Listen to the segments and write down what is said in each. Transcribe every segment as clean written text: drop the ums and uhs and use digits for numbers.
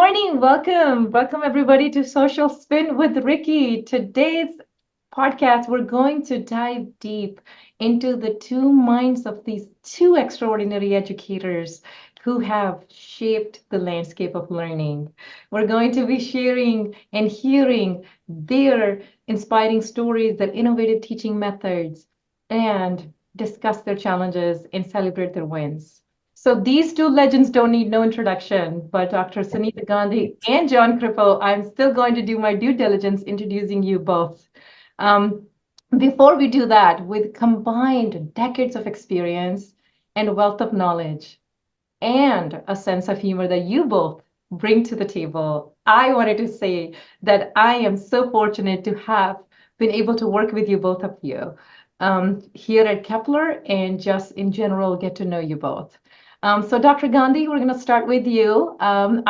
morning. Welcome everybody to Social Spin with Ricky. Today's podcast, we're going to dive deep into the two minds of these two extraordinary educators who have shaped the landscape of learning. We're going to be sharing and hearing their inspiring stories, their innovative teaching methods, and discuss their challenges and celebrate their wins. So these two legends don't need no introduction, but Dr. Sunita Gandhi and John Corippo, I'm still going to do my due diligence introducing you both. Um, Before we do that, with combined decades of experience and wealth of knowledge and a sense of humor that you both bring to the table, I wanted to say that I am so fortunate to have been able to work with you, both of you, here at Kepler and just in general get to know you both. So Dr. Gandhi, we're going to start with you. John,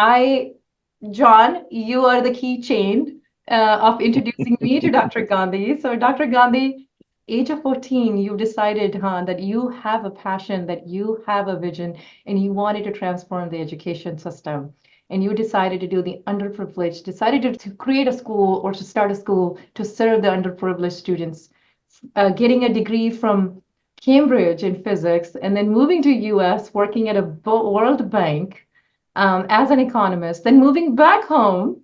you are the keychain of introducing me to Dr. Gandhi. So Dr. Gandhi, age of 14, you decided, that you have a passion, that you have a vision, and you wanted to transform the education system. And you decided to do the underprivileged, decided to create a school or to start a school to serve the underprivileged students, getting a degree from Cambridge in physics, and then moving to US, working at a World Bank as an economist, then moving back home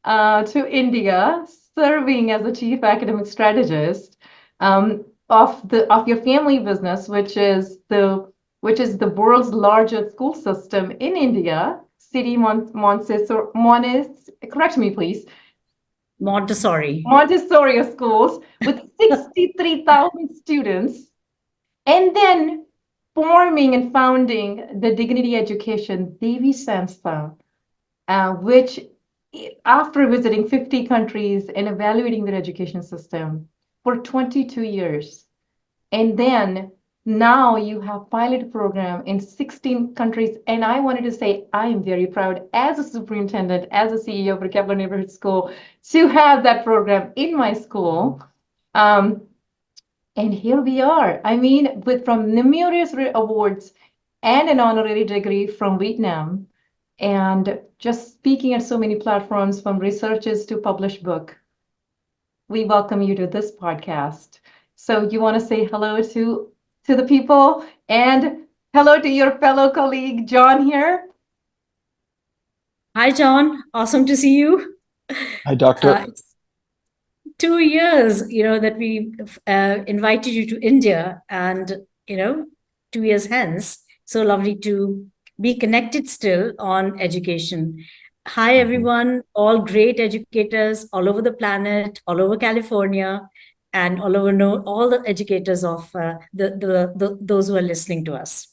to India, serving as the chief academic strategist of your family business, which is the world's largest school system in India, City Montessori, correct me please, Montessori. Montessori schools with 63,000 students, and then forming and founding the Dignity Education Devi Sanstha, which, after visiting 50 countries and evaluating their education system for 22 years, and then now you have pilot program in 16 countries. And I wanted to say, I am very proud as a superintendent, as a CEO for Kepler Neighborhood School, to have that program in my school. Um, and here we are. I mean, with from numerous awards and an honorary degree from Vietnam, and just speaking at so many platforms from researches to published book. We welcome you to this podcast. So you want to say hello to the people and hello to your fellow colleague John here. Hi, John. Awesome to see you. Hi, Doctor. It's 2 years, that we invited you to India, and 2 years hence. So lovely to be connected still on education. Hi, Mhm. everyone. All great educators all over the planet, all over California, and all over all the educators of those who are listening to us.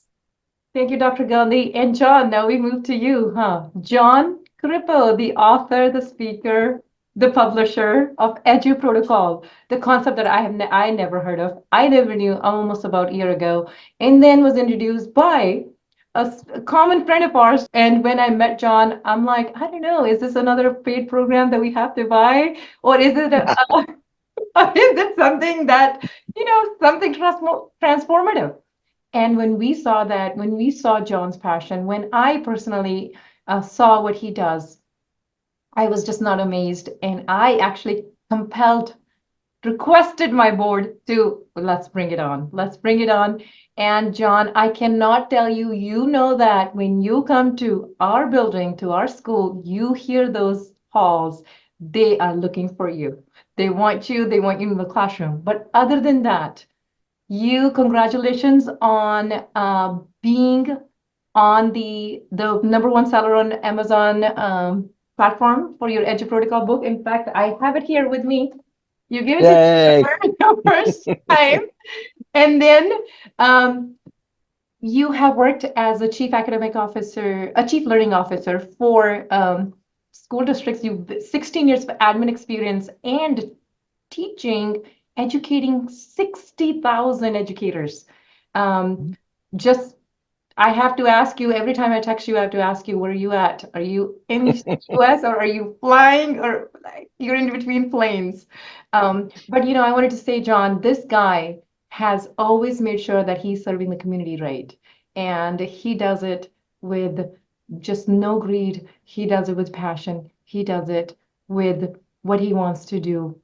Thank you, Dr. Gandhi. And John, now we move to you, huh? John Corippo, the author, the speaker, the publisher of Edu Protocol, the concept that I never heard of. I never knew almost about a year ago, and then was introduced by a common friend of ours. And when I met John, I'm like, I don't know, is this another paid program that we have to buy, or is it or is it something that something transformative? And when we saw John's passion, when I personally saw what he does, I was just not amazed. And I actually requested my board to, let's bring it on. Let's bring it on. And John, I cannot tell you, that when you come to our building, to our school, you hear those halls, they are looking for you. They want you in the classroom. But other than that, congratulations on being on the number one seller on Amazon platform for your Edu Protocol book. In fact, I have it here with me. You give it to Yay. your first time, and then you have worked as a chief academic officer, a chief learning officer for school districts. You've 16 years of admin experience and teaching, educating 60,000 educators. Um, just, I have to ask you, every time I text you, I have to ask you, where are you at? Are you in the US, or are you flying, or like, you're in between planes? But I wanted to say, John, this guy has always made sure that he's serving the community right. And he does it with just no greed. He does it with passion. He does it with what he wants to do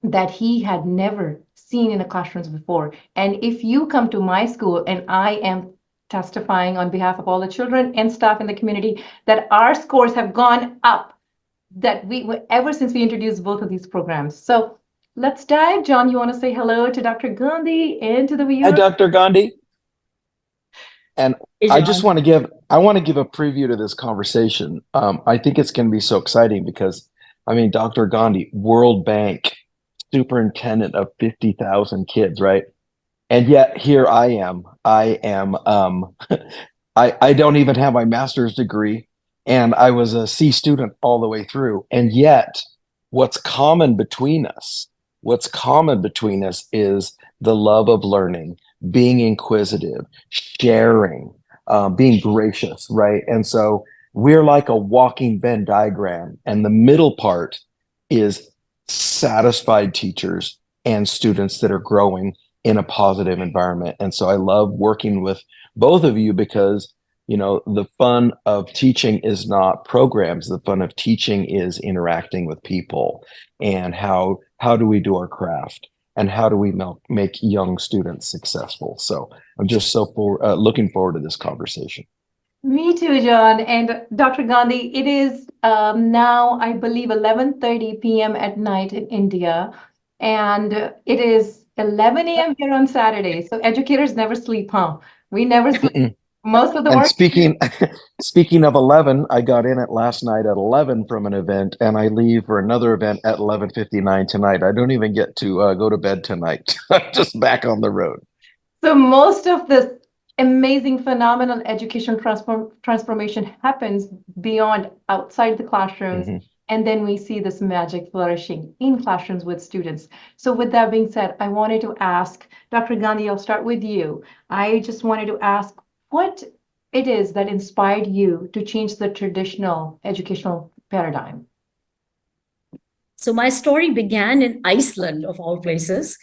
that he had never seen in the classrooms before. And if you come to my school, and I am testifying on behalf of all the children and staff in the community, that our scores have gone up, that we ever since we introduced both of these programs. So let's dive. John, you want to say hello to Dr. Gandhi and to the Hi, viewers? Dr. Gandhi. And Hey, I just John. want to give a preview to this conversation. I think it's going to be so exciting because, I mean, Dr. Gandhi, World Bank superintendent of 50,000 kids, right? And yet here I am. I don't even have my master's degree, and I was a C student all the way through. And yet, what's common between us, what's common between us is the love of learning, being inquisitive, sharing, being gracious, right? And so we're like a walking Venn diagram, and the middle part is satisfied teachers and students that are growing in a positive environment. And so I love working with both of you because, you know, the fun of teaching is not programs. The fun of teaching is interacting with people, and how do we do our craft, and how do we make young students successful. So I'm just looking forward to this conversation. Me too, John. And Dr. Gandhi, it is now, I believe, 11:30 p.m. at night in India, and it is 11 a.m. here on Saturday. So educators never sleep, huh? We never sleep. Most of the And work. speaking of 11, I got in at last night at 11 from an event, and I leave for another event at 11:59 tonight. I don't even get to go to bed tonight. I'm just back on the road. So most of this amazing, phenomenal education transformation happens beyond outside the classrooms. Mhm. And then we see this magic flourishing in classrooms with students. So with that being said, I wanted to ask Dr. Gandhi, I'll start with you. I just wanted to ask what it is that inspired you to change the traditional educational paradigm. So my story began in Iceland, of all places.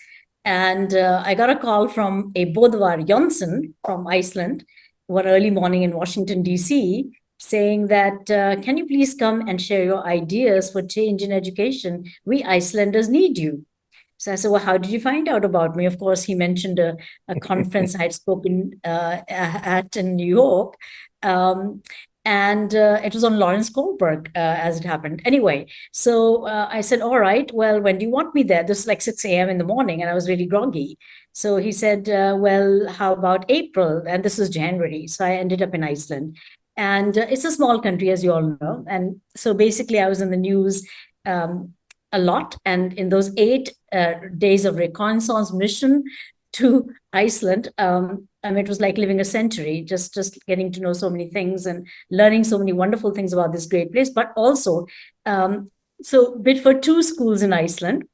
And I got a call from a Bodvar Jonsson from Iceland one early morning in Washington, D.C., saying that, can you please come and share your ideas for change in education? We Icelanders need you. So I said, well, how did you find out about me? Of course, he mentioned a conference I'd spoken at in New York. Um, and it was on Lawrence Kohlberg, as it happened. Anyway, so I said, all right, well, when do you want me there? This is like 6 a.m. in the morning, and I was really groggy. So he said, well, how about April? And this was January. So I ended up in Iceland. And it's a small country, as you all know. And so basically, I was in the news. A lot. And in those 8 days of reconnaissance mission to Iceland, I mean, it was like living a century, just getting to know so many things and learning so many wonderful things about this great place. But also, so bid for 2 schools in Iceland,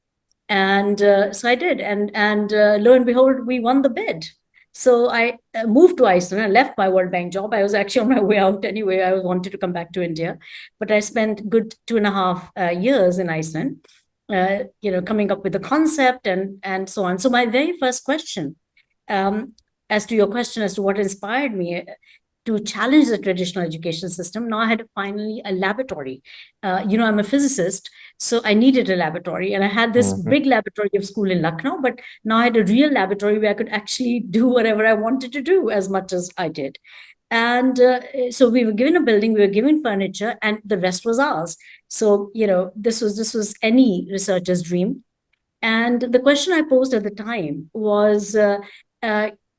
and so I did, and lo and behold, we won the bid. So I moved to Iceland. I left my World Bank job. I was actually on my way out anyway. I wanted to come back to India, but I spent good 2.5 years in Iceland, coming up with the concept and so on. So my very first question, um, as to your question as to what inspired me to challenge the traditional education system, now I had finally a laboratory. I'm a physicist, so I needed a laboratory, and I had this Mhm. big laboratory of school in Lucknow, but now I had a real laboratory where I could actually do whatever I wanted to do as much as I did. And so we were given a building, we were given furniture, and the rest was ours. So this was any researcher's dream. And the question I posed at the time was, uh,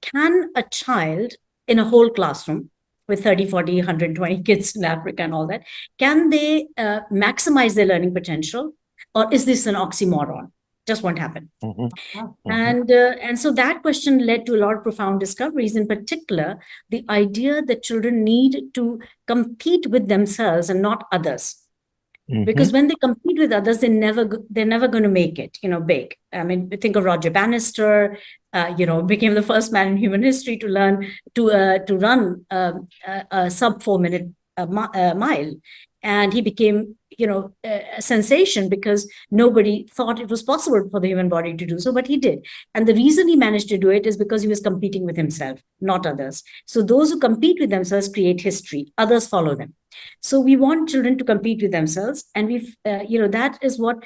can a child in a whole classroom with 30, 40, 120 kids in Africa and all that, can they maximize their learning potential? Or is this an oxymoron? Just won't happen. Mhm. Mhm. And so that question led to a lot of profound discoveries, in particular, the idea that children need to compete with themselves and not others, because Mhm. when they compete with others, they're never going to make it, big. I mean, think of Roger Bannister, became the first man in human history to learn to run a sub 4 minute mile, and a sensation, because nobody thought it was possible for the human body to do so, but he did. And the reason he managed to do it is because he was competing with himself, not others. So those who compete with themselves create history, others follow them. So we want children to compete with themselves, and that is what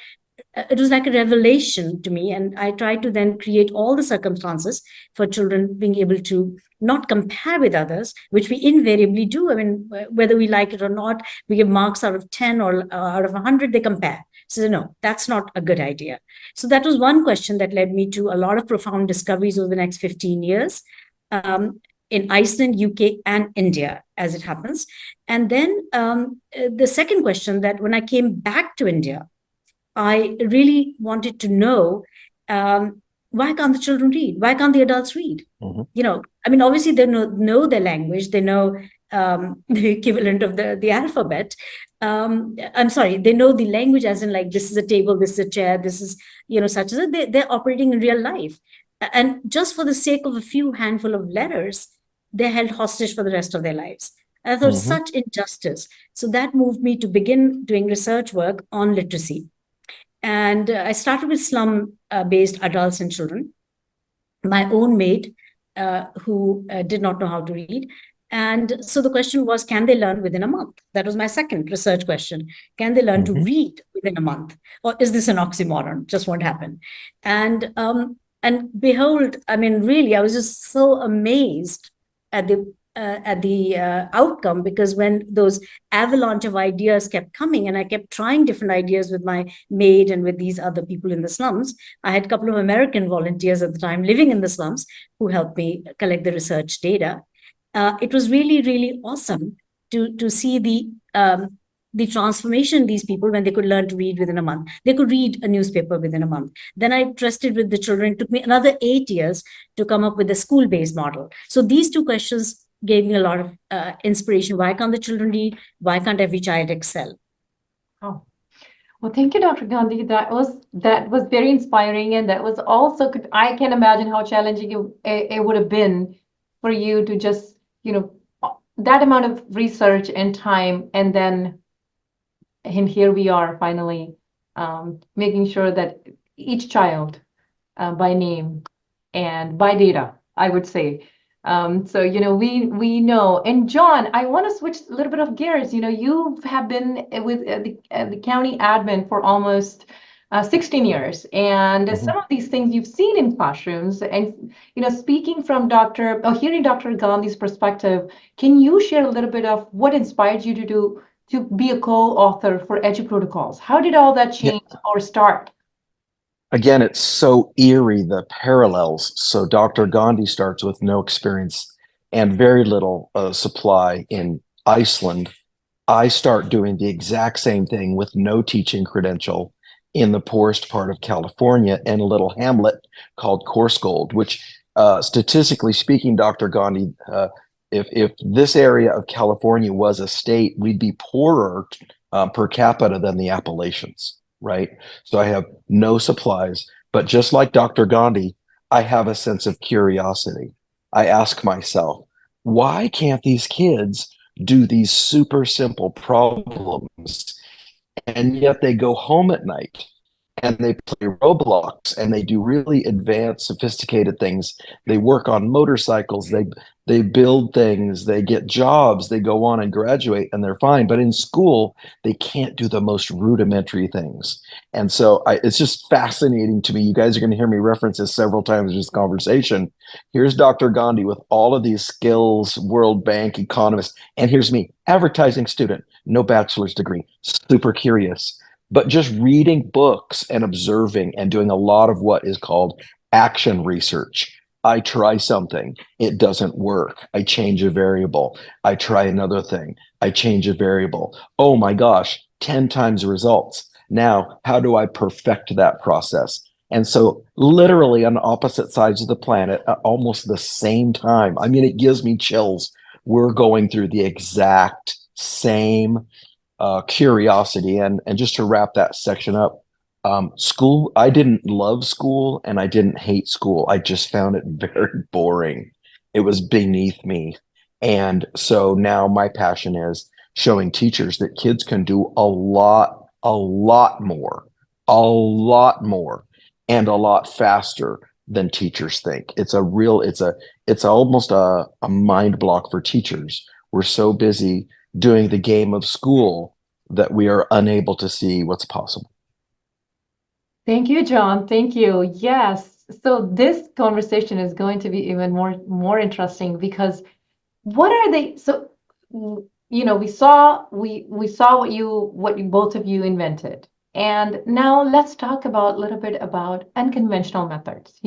it was like a revelation to me. And I tried to then create all the circumstances for children being able to not compare with others, which we invariably do. I mean, whether we like it or not, we give marks out of 10 or out of 100, they compare. So no, that's not a good idea. So that was one question that led me to a lot of profound discoveries over the next 15 years. In Iceland, UK, and India, as it happens. And then the second question, that when I came back to India, I really wanted to know, why can't the children read? Why can't the adults read? Mm-hmm. I mean, obviously they know their language. They know the equivalent of the alphabet. I'm sorry, they know the language as in, like, this is a table, this is a chair, this is, such as that. They're operating in real life. And just for the sake of a few handful of letters, they're held hostage for the rest of their lives. I thought such injustice. So that moved me to begin doing research work on literacy. And I started with slum-based adults and children. My own maid, who did not know how to read. And so the question was, can they learn within a month? That was my second research question. Can they learn to read within a month? Or is this an oxymoron? Just won't happen. And behold, I mean, really, I was just so amazed at the outcome, because when those avalanche of ideas kept coming, and I kept trying different ideas with my maid and with these other people in the slums. I had a couple of American volunteers at the time living in the slums who helped me collect the research data. It was really, really awesome to see the transformation in these people when they could learn to read within a month. They could read a newspaper within a month. Then I trusted with the children. It took me another 8 years to come up with a school-based model. So these two questions gave me a lot of inspiration. Why can't the children read? Why can't every child excel? Oh, well, thank you, Dr. Gandhi. That was very inspiring, and that was also, I can imagine how challenging it would have been for you to just, that amount of research and time, and here we are finally making sure that each child, by name and by data, I would say. So, we know. And John, I want to switch a little bit of gears. You have been with the county admin for almost 16 years. And some of these things you've seen in classrooms. And, speaking from hearing Dr. Gandhi's perspective, can you share a little bit of what inspired you to be a co-author for Edu Protocols? How did all that change or start? Again, it's so eerie, the parallels. So Dr. Gandhi starts with no experience and very little supply in Iceland. I start doing the exact same thing with no teaching credential in the poorest part of California in a little hamlet called Coarsegold, which statistically speaking, Dr. Gandhi, if this area of California was a state, we'd be poorer per capita than the Appalachians. Right. So I have no supplies, but just like Dr. Gandhi, I have a sense of curiosity. I ask myself, why can't these kids do these super simple problems? And yet they go home at night and they play Roblox and they do really advanced, sophisticated things. They work on motorcycles, they build things, they get jobs, they go on and graduate, and they're fine. But in school, they can't do the most rudimentary things. And so it's just fascinating to me. You guys are going to hear me reference this several times in this conversation. Here's Dr. Gandhi with all of these skills, World Bank economist, and here's me, advertising student, no bachelor's degree, super curious, but just reading books and observing and doing a lot of what is called action research. I try something, it doesn't work. I change a variable. I try another thing. I change a variable. Oh my gosh, 10 times results. Now, how do I perfect that process? And so literally on opposite sides of the planet at almost the same time. I mean, it gives me chills. We're going through the exact same curiosity. And just to wrap that section up, school, I didn't love school and I didn't hate school. I just found it very boring. It was beneath me. And so now my passion is showing teachers that kids can do a lot a lot more, a lot more, and a lot faster than teachers think. It's almost a mind block for teachers. We're so busy doing the game of school that we are unable to see what's possible. Thank you, John. Thank you. Yes. So this conversation is going to be even more interesting because what are they? So, we saw what you both of you invented, and now let's talk about a little bit about unconventional methods.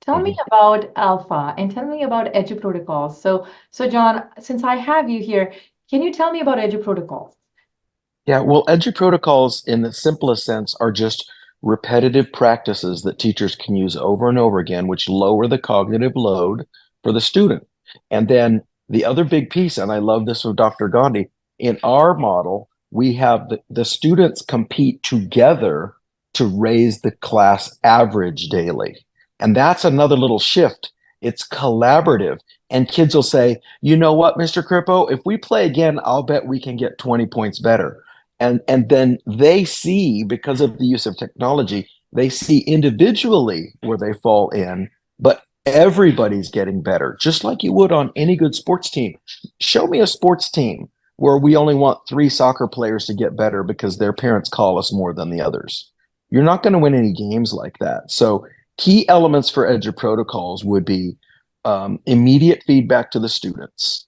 Tell me Mhm. about Alpha and tell me about Edu Protocols. So John, since I have you here, can you tell me about Edu Protocols? Yeah, well, edu protocols in the simplest sense are just repetitive practices that teachers can use over and over again, which lower the cognitive load for the student. And then the other big piece, and I love this with Dr. Gandhi, in our model, we have the students compete together to raise the class average daily. And that's another little shift. It's collaborative. And kids will say, you know what, Mr. Crippo, if we play again, I'll bet we can get 20 points better. And then they see, because of the use of technology, they see individually where they fall in, but everybody's getting better, just like you would on any good sports team. Show me a sports team where we only want three soccer players to get better because their parents call us more than the others. You're not going to win any games like that. So key elements for Edu protocols would be immediate feedback to the students,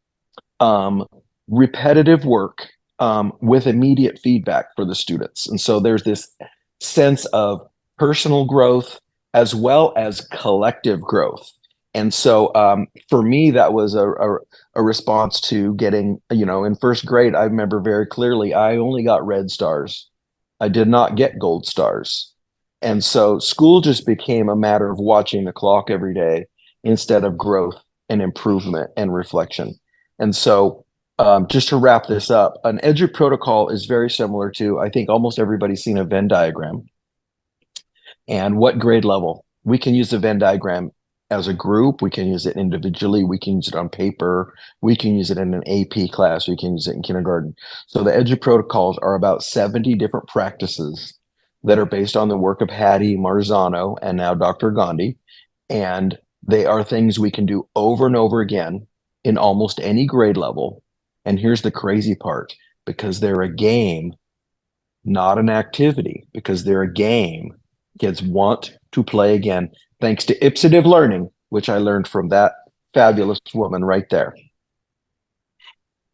um, repetitive work with immediate feedback for the students. And so there's this sense of personal growth as well as collective growth. And so for me, that was a response to getting, in first grade, I remember very clearly, I only got red stars. I did not get gold stars. And so school just became a matter of watching the clock every day instead of growth and improvement and reflection. And so, just to wrap this up, an Edu protocol is very similar to, I think almost everybody's seen a Venn diagram. And what grade level? We can use the Venn diagram as a group, we can use it individually, we can use it on paper, we can use it in an AP class, we can use it in kindergarten. So the Edu protocols are about 70 different practices that are based on the work of Hattie Marzano and now Dr. Gandhi. And they are things we can do over and over again in almost any grade level. And here's the crazy part, because they're a game, not an activity, because they're a game, kids want to play again, thanks to ipsative learning, which I learned from that fabulous woman right there.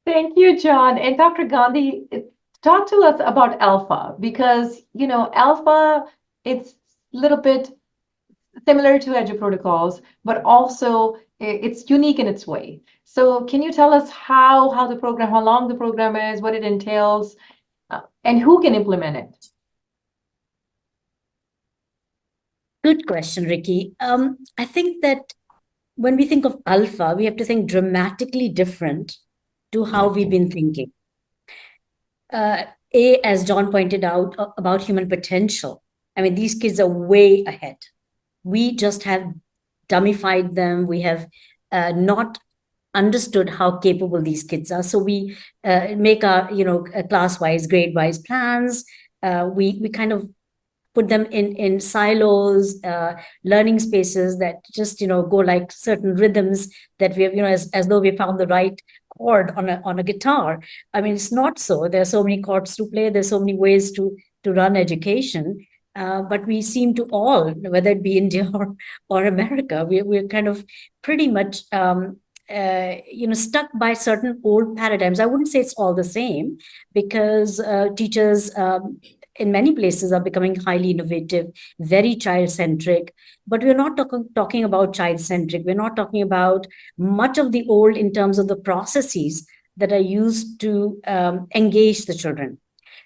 Thank you, John. And Dr. Gandhi, talk to us about Alpha because, Alpha, it's a little bit similar to Edu Protocols, but also it's unique in its way. So can you tell us how the program, how long the program is, what it entails, and who can implement it? Good question, Rickie. I think that when we think of Alpha, we have to think dramatically different to how we've been thinking. As John pointed out, about human potential. I mean, these kids are way ahead. We just have dummified them. We have not understood how capable these kids are. So we make our, class-wise, grade-wise plans. We kind of put them in silos, learning spaces that just go like certain rhythms that we have, as though we found the right chord on a guitar. I mean, it's not so. There are so many chords to play. There's so many ways to run education. But we seem to all, whether it be India or America, we're kind of pretty much stuck by certain old paradigms. I wouldn't say it's all the same because teachers in many places are becoming highly innovative, very child centric. But we're not talking about child centric. We're not talking about much of the old in terms of the processes that are used to engage the children.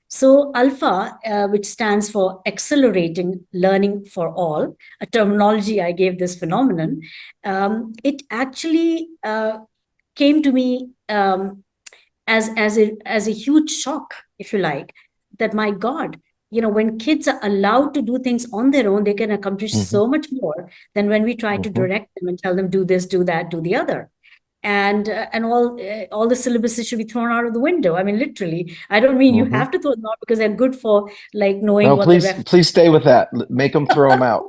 So, Alpha, which stands for Accelerating Learning for All, a terminology I gave this phenomenon, it actually came to me as a huge shock, if you like, that my God, when kids are allowed to do things on their own, they can accomplish Mm-hmm. so much more than when we try to Mm-hmm. direct them and tell them, do this, do that, do the other. and all the syllabuses should be thrown out of the window. I mean, literally. I don't mean you Mm-hmm. have to throw them out because they're good for like knowing No, what the please stay with that. Make them throw them out.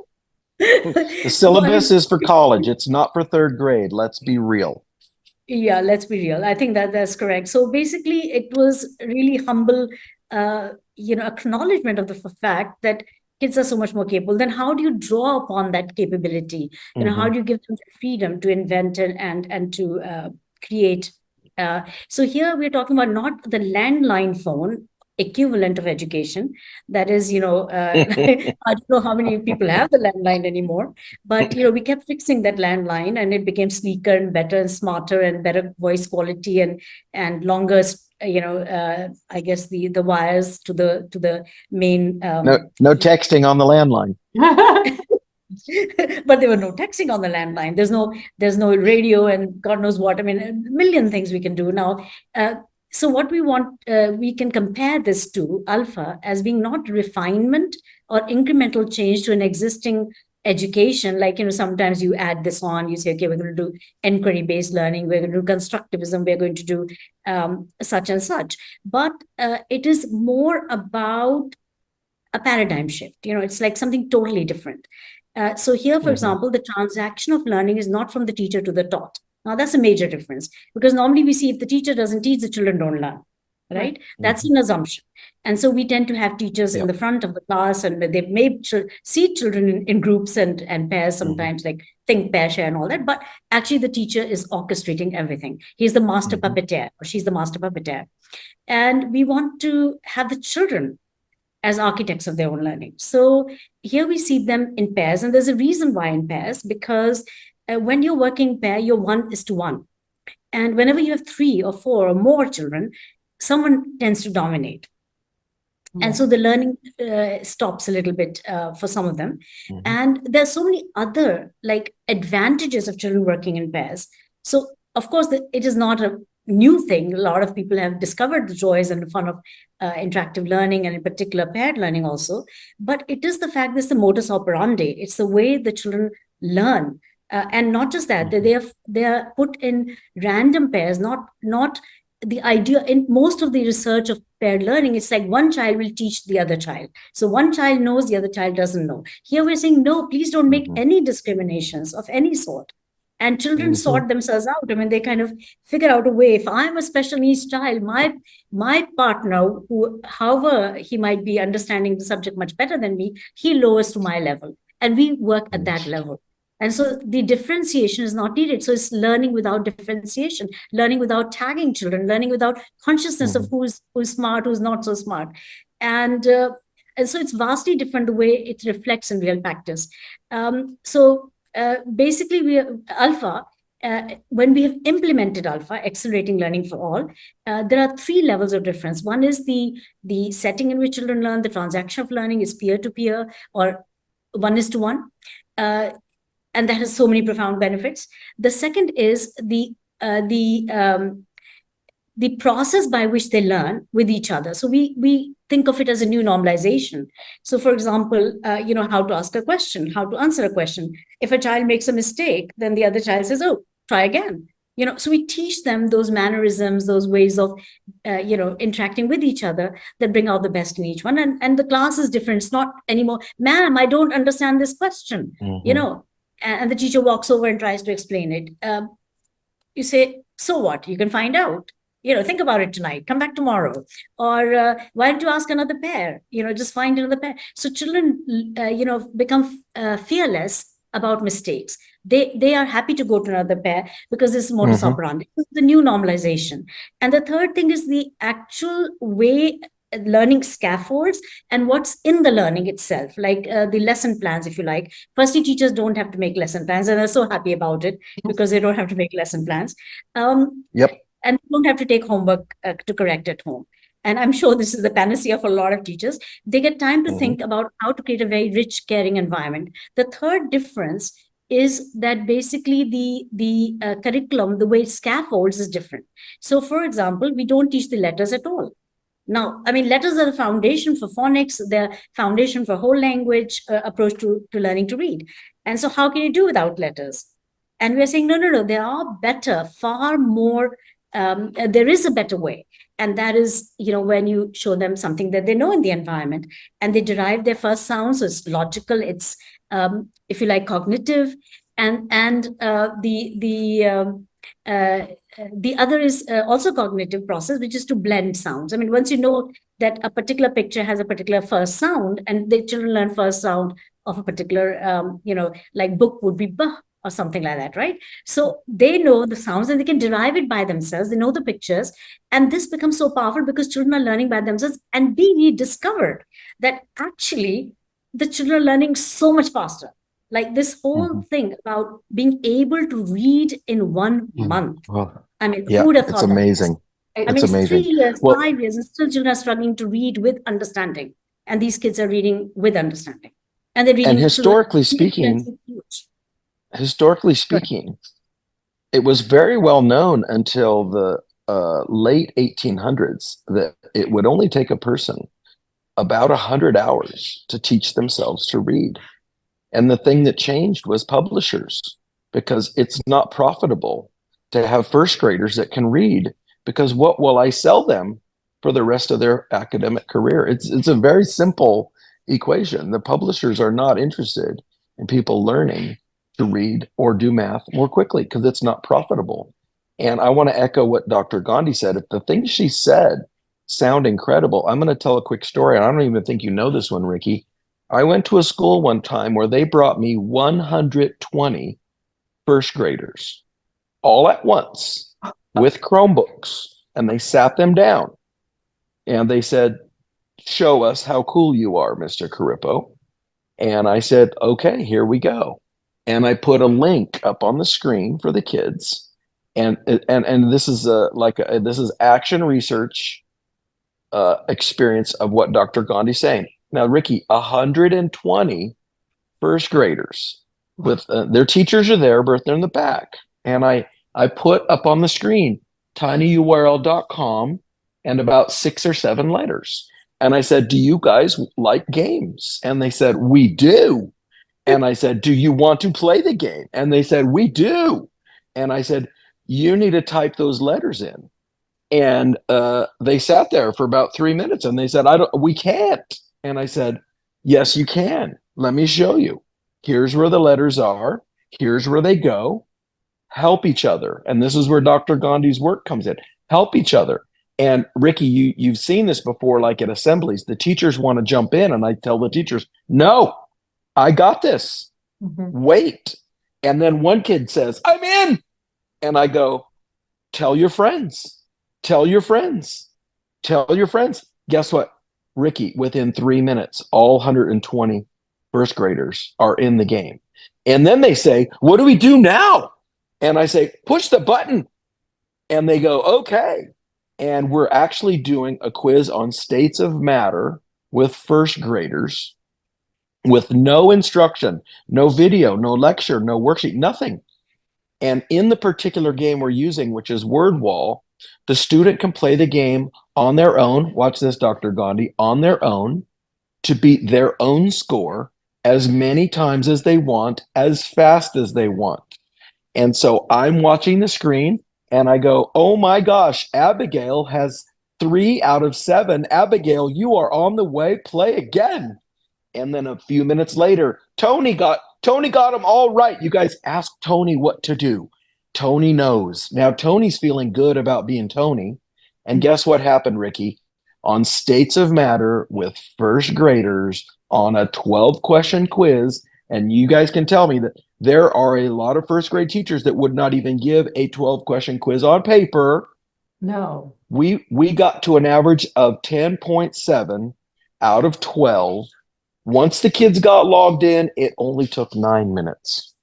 The No, I syllabus mean, is for college. It's not for third grade. Let's be real. yeah, let's be real. I think that that's correct. So basically, it was really humble, acknowledgement of the fact that kids are so much more capable. Then how do you draw upon that capability? How Mm-hmm. do you give them the freedom to invent and to create? So here we're talking about not the landline phone equivalent of education. That is, I don't know how many people have the landline anymore, but we kept fixing that landline, and it became sleeker and better and smarter and better voice quality and longer. I guess the wires to the main. No texting on the landline. But there were no texting on the landline. There's no radio and God knows what. I mean, a million things we can do now. Uh, so what we want, we can compare this to Alpha as being not refinement or incremental change to an existing education. Like, sometimes you add this on, you say, okay, we're going to do inquiry based learning, we're going to do constructivism, we're going to do such and such. But it is more about a paradigm shift. It's like something totally different. So here, for Mm-hmm. example, the transaction of learning is not from the teacher to the taught. Now, that's a major difference because normally we see if the teacher doesn't teach, the children don't learn, right? That's Mm-hmm. an assumption. And so we tend to have teachers in Yep. the front of the class, and they may see children in groups and pairs Mm-hmm. sometimes, like think, pair, share, and all that. But actually, the teacher is orchestrating everything. He's the master Mm-hmm. puppeteer, or she's the master puppeteer. And we want to have the children as architects of their own learning. So here we see them in pairs, and there's a reason why in pairs, because when you're working pair, you're 1:1. And whenever you have 3 or 4 or more children, someone tends to dominate. And so the learning stops a little bit for some of them. Mm-hmm. And there's so many other like advantages of children working in pairs. So of course, it is not a new thing. A lot of people have discovered the joys and the fun of interactive learning, and in particular paired learning also. But it is the fact that it's the modus operandi. It's the way the children learn. And not just that, Mm-hmm. they are put in random pairs, not the idea in most of the research of paired learning. It's like one child will teach the other child. So one child knows, the other child doesn't know. Here we're saying, no, please don't make Mm-hmm. any discriminations of any sort. And children Mm-hmm. sort themselves out. I mean, they kind of figure out a way. If I'm a special needs child, my partner, who, however, he might be understanding the subject much better than me, he lowers to my level. And we work at that level. And so the differentiation is not needed. So it's learning without differentiation, learning without tagging children, learning without consciousness of Mm-hmm. who's smart, who's not so smart. And so it's vastly different the way it reflects in real practice. Basically, Alpha, when we have implemented Alpha, accelerating learning for all, there are 3 levels of difference. One is the setting in which children learn, the transaction of learning is peer to peer or 1:1. And that has so many profound benefits. The second is the process by which they learn with each other. So we think of it as a new normalization. So, for example, how to ask a question, how to answer a question. If a child makes a mistake, then the other child says, "Oh, try again." So we teach them those mannerisms, those ways of, interacting with each other that bring out the best in each one. And the class is different. It's not anymore, "Ma'am, I don't understand this question." Mm-hmm. And the teacher walks over and tries to explain it. You say, "So what? You can find out. Think about it tonight. Come back tomorrow." Or why don't you ask another pair? Just find another pair. So children, become fearless about mistakes. They are happy to go to another pair because this is modus Mm-hmm. operandi. This is the new normalization. And the third thing is the actual way learning scaffolds and what's in the learning itself, like the lesson plans, if you like. Firstly, teachers don't have to make lesson plans, and they're so happy about it because they don't have to make lesson plans. Um, Yep. and they don't have to take homework to correct at home. And I'm sure this is the panacea for a lot of teachers. They get time to Mm-hmm. think about how to create a very rich, caring environment. The third difference is that basically the curriculum, the way it scaffolds is different. So, for example, we don't teach the letters at all. Now, I mean, letters are the foundation for phonics, the foundation for whole language approach to learning to read. And so how can you do without letters? And we're saying, no, no, no, there are better, far more, there is a better way. And that is, when you show them something that they know in the environment and they derive their first sounds, so it's logical, it's, if you like, cognitive. And the other is also cognitive process, which is to blend sounds. I mean, once you know that a particular picture has a particular first sound, and the children learn first sound of a particular, like book would be b or something like that, right? So they know the sounds and they can derive it by themselves. They know the pictures. And this becomes so powerful because children are learning by themselves. And we discovered that actually the children are learning so much faster. Like this whole thing about being able to read in 1 month. Well, I mean, yeah, who would have it's thought of this? amazing. I It's mean, it's 3 amazing. years, Well, 5 years, and still children are struggling to read with understanding. And these kids are reading with understanding. And they're and reading through historically the speaking, huge. historically Good. speaking, it was very well known until the late 1800s that it would only take a person about 100 hours to teach themselves to read. And the thing that changed was publishers, because it's not profitable to have first graders that can read, because what will I sell them for the rest of their academic career? It's a very simple equation. The publishers are not interested in people learning to read or do math more quickly because it's not profitable. And I want to echo what Dr. Gandhi said. If the things she said sound incredible, I'm going to tell a quick story. And I don't even think you know this one, Rickie. I went to a school one time where they brought me 120 first graders all at once with Chromebooks, and they sat them down and they said, "Show us how cool you are, Mr. Corippo." And I said, "Okay, here we go." And I put a link up on the screen for the kids. And this is this is action research experience of what Dr. Gandhi's saying. Now, Rickie, 120 first graders with their teachers are there, but they're in the back. And I put up on the screen tinyurl.com and about 6 or 7 letters. And I said, "Do you guys like games?" And they said, "We do." And I said, "Do you want to play the game?" And they said, "We do." And I said, "You need to type those letters in." And they sat there for about 3 minutes and they said, we can't." And I said, "Yes, you can. Let me show you. Here's where the letters are. Here's where they go. Help each other." And this is where Dr. Gandhi's work comes in. Help each other. And Rickie, you've seen this before, like at assemblies. The teachers want to jump in, and I tell the teachers, "No, I got this. Wait." And then one kid says, "I'm in." And I go, "Tell your friends. Tell your friends. Tell your friends." Guess what, Rickie? Within 3 minutes, all 120 first graders are in the game. And then they say, "What do we do now?" And I say, "Push the button." And they go, "Okay." And we're actually doing a quiz on states of matter with first graders with no instruction, no video, no lecture, no worksheet, nothing. And in the particular game we're using, which is Word Wall, the student can play the game on their own. Watch this, Dr. Gandhi, on their own to beat their own score as many times as they want, as fast as they want. And so I'm watching the screen and I go, "Oh my gosh, Abigail has 3 out of 7. Abigail, you are on the way. Play again." And then a few minutes later, Tony got them all right. You guys ask Tony what to do. Tony knows. Now Tony's feeling good about being Tony. And guess what happened, Rickie? On States of Matter with first graders on a 12-question quiz, and you guys can tell me that there are a lot of first grade teachers that would not even give a 12-question quiz on paper. No. We got to an average of 10.7 out of 12. Once the kids got logged in, it only took 9 minutes.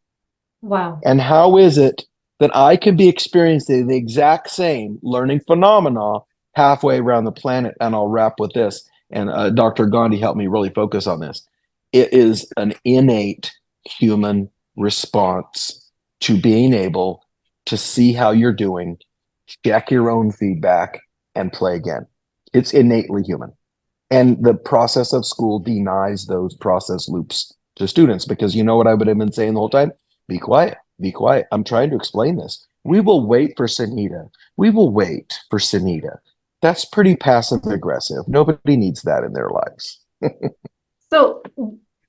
Wow. And how is it that I can be experiencing the exact same learning phenomena halfway around the planet? And I'll wrap with this. And Dr. Gandhi helped me really focus on this. It is an innate human response to being able to see how you're doing, check your own feedback, and play again. It's innately human. And the process of school denies those process loops to students, because you know what I would have been saying the whole time? Be quiet. be quiet. I'm trying to explain this. We will wait for Sunita. We will wait for Sunita. That's pretty passive aggressive. Nobody needs that in their lives. So,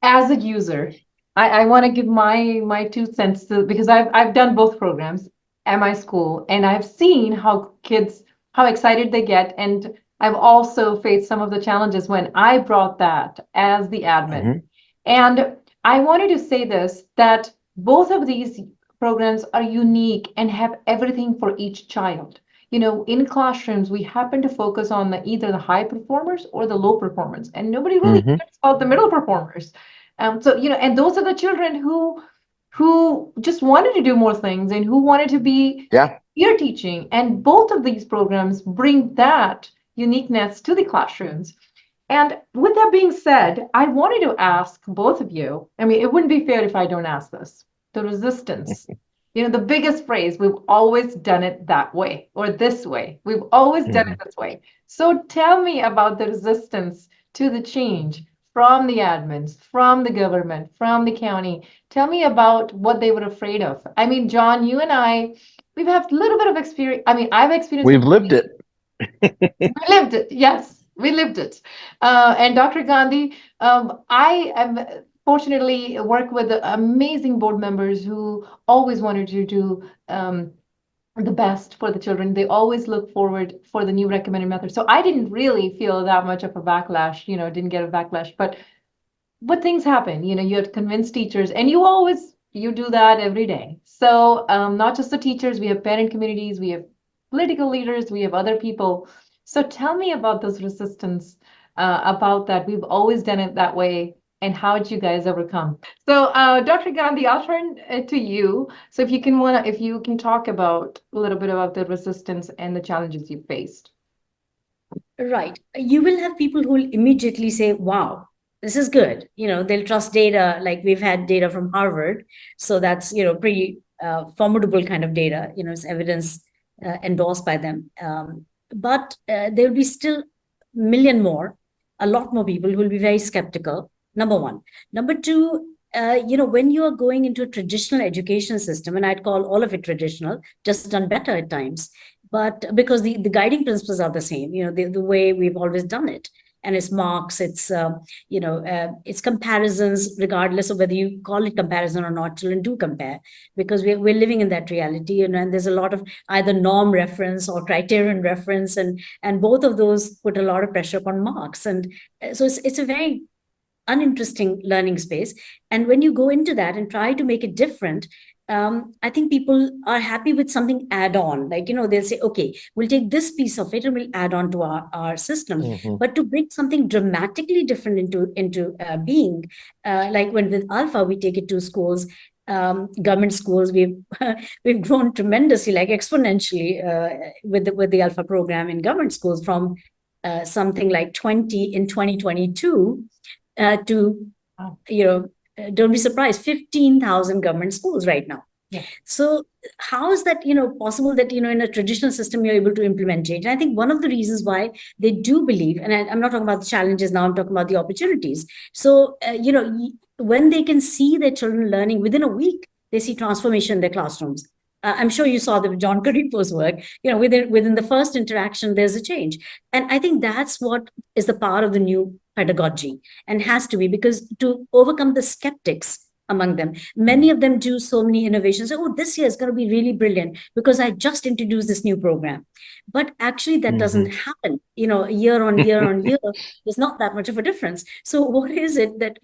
as a user, I want to give my 2 cents because I've done both programs at my school, and I've seen how kids how excited they get, and I've also faced some of the challenges when I brought that as the admin. Mhm. And I wanted to say this that both of these programs are unique and have everything for each child. In classrooms, we happen to focus on either the high performers or the low performers, and nobody really Mhm. cares about the middle performers. And those are the children who just wanted to do more things and who wanted to be Yeah. peer teaching. And both of these programs bring that uniqueness to the classrooms. And with that being said, I wanted to ask both of you. I mean, it wouldn't be fair if I don't ask this. The resistance. The biggest phrase, we've always done it that way or this way. We've always done it Mhm. this way. So tell me about the resistance to the change from the admins, from the government, from the county. Tell me about what they were afraid of. I mean, John, you and we've had a little bit of experience. I mean, I've experienced We've lived it. we lived it. Yes, we lived it. And Dr. Gandhi, I am fortunately work with amazing board members who always wanted to do the best for the children. They always look forward for the new recommended method. So I didn't really feel that much of a backlash, didn't get a backlash, but things happen. You have to convince teachers, and you do that every day. So not just the teachers, we have parent communities, we have political leaders, we have other people. So tell me about this resistance, about that. We've always done it that way. And how did you guys overcome? So, Dr. Gandhi, I'll turn it to you. So, if you can talk about a little bit about the resistance and the challenges you faced. Right. You will have people who will immediately say, wow, this is good. They'll trust data. Like we've had data from Harvard. So that's, pretty formidable kind of data, it's evidence endorsed by them. But there will be still million more, a lot more people who will be very skeptical. Number one. Number two, when you are going into a traditional education system, and I'd call all of it traditional, just done better at times, but because the guiding principles are the same, the way we've always done it. And it's marks, it's comparisons, regardless of whether you call it comparison or not. Children do compare because we're living in that reality, and there's a lot of either norm reference or criterion reference, and both of those put a lot of pressure upon marks. And so it's a very uninteresting learning space. And when you go into that and try to make it different, I think people are happy with something add on. Like, they'll say, okay, we'll take this piece of it and we'll add on to our system. Mhm. But to bring something dramatically different into being, like when with A.L.F.A, we take it to schools, government schools, we've grown tremendously, like exponentially, with the A.L.F.A program in government schools from something like 20 in 2022 to, Wow. Don't be surprised, 15,000 government schools right now. Yeah. So how is that, possible that, in a traditional system, you're able to implement change? And I think one of the reasons why they do believe, and I'm not talking about the challenges now, I'm talking about the opportunities. So, when they can see their children learning within a week, they see transformation in their classrooms. I'm sure you saw the John Corippo's work. Within the first interaction, there's a change, and I think that's what is the power of the new pedagogy, and has to be, because to overcome the skeptics among them, many of them do so many innovations. Oh, this year is going to be really brilliant because I just introduced this new program. But actually, that doesn't Mhm. happen. Year on year on year, there's not that much of a difference. So, what is it that,